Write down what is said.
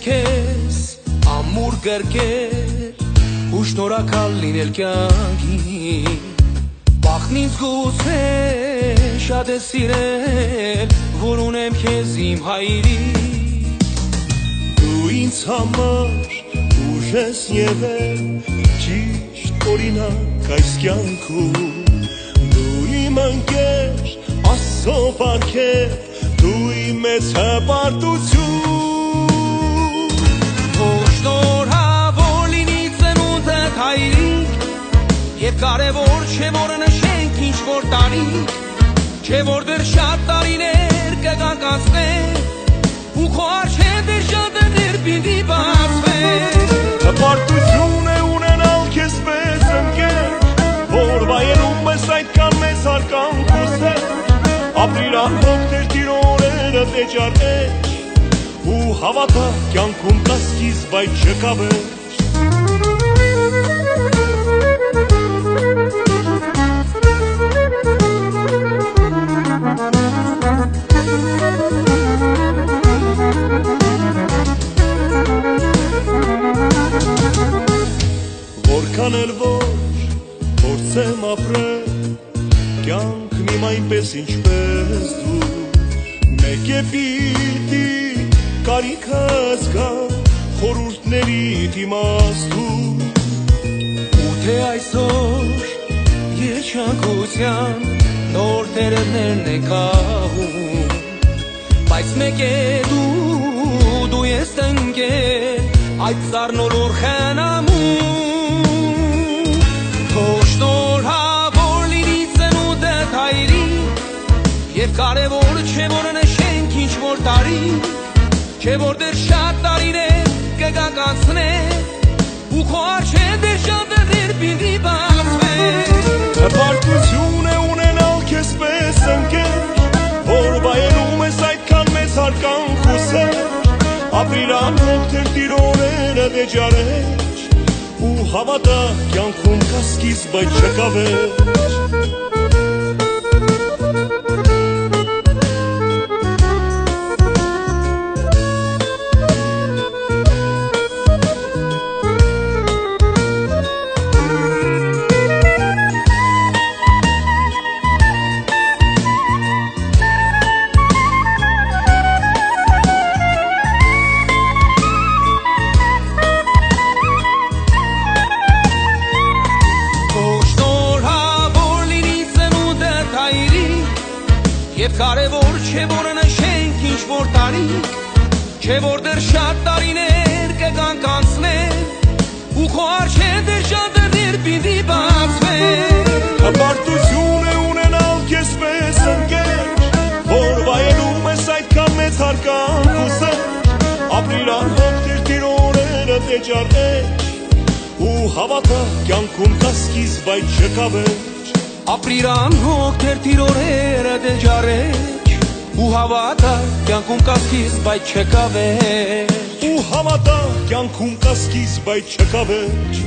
քեզ ամուր գրկեր ու շնորհակալ լինել կյանքին Բախն ինձ գուցե շատ է սիրել որ ունեմ քեզ իմ հայրիկ Դու ինձ համար ուժ ես եղել ճիշտ օրինակ այս կյանքում Դու իմ ընկեր Աստծո պարգև Դու իմ մեծ հպարտություն Շնորհավոր լինի ծնունդդ հայրիկ Եվ կարևոր չէ որ նշենք ինչ-որ տարիք Չէ որ դեռ շատ տարիներ կգանք անցնել Ու քո առջև դեռ շատ դեր պիտի բացվեն Հպարտություն է ունենալ քեզ պես ընկեր Որ վայելում ես այդքան մեծ հարկանք ու սեր Ապրիր անհոգ դեր տիրորերը տեջար էջ Ու հավատա կյանքում կա սկիզբ այդ չկա վերջ Որքան էլ որ փորձեմ ապրել Կյանքն իմ այնպես ինչպես դու Մեկ է պիտի կարիքս կա խորհուրդներիդ իմաստուն Ու թե այսօր երջանկության նոր տերերներն է կահում Բայց մեկ է դու ես ընկեր այդ ծառնոլոր խնամում Քո շնորհավոր լինի ծնունդդ հայրիկ Եվ կարևոր չէ որ նշենք ինչ-որ տարիք Չէ որ դեռ շատ տարիներ կգանք անցնել Ու քո առջև դեռ շատ դեր պիտի բացվեն Հպարտություն է ունենալ քեզ պես ընկեր Որ վայելում ես այդքան մեծ հարկանք ու սեր Ապրիր անհոգ դեր տիրորերը տեջար էջ Ու հավատա կյանքում կա սկիզբ այդ չկա վերջ Եվ կարևոր չէ որ նշենք ինչ-որ տարիք Չէ որ դեռ շատ տարիներ կգանք անցնել Ու քո առջև դեռ շատ դեր պիտի բացվեն Հպարտություն է ունենալ քեզ պես ընկեր Որ վայելում ես այդքան մեծ հարկանք ու սեր Ապրիր անհոգ դեր տիրորերը տեջար էջ Ու հավատա կյանքում կա սկիզբ այդ չկա վերջ Ապրիր անհոգ դեր տիրորերը տեջար էջ Ու հավատա կյանքում կա սկիզբ այդ չկա վերջ Ու հավատա կյանքում կա սկիզբ այդ չկա վերջ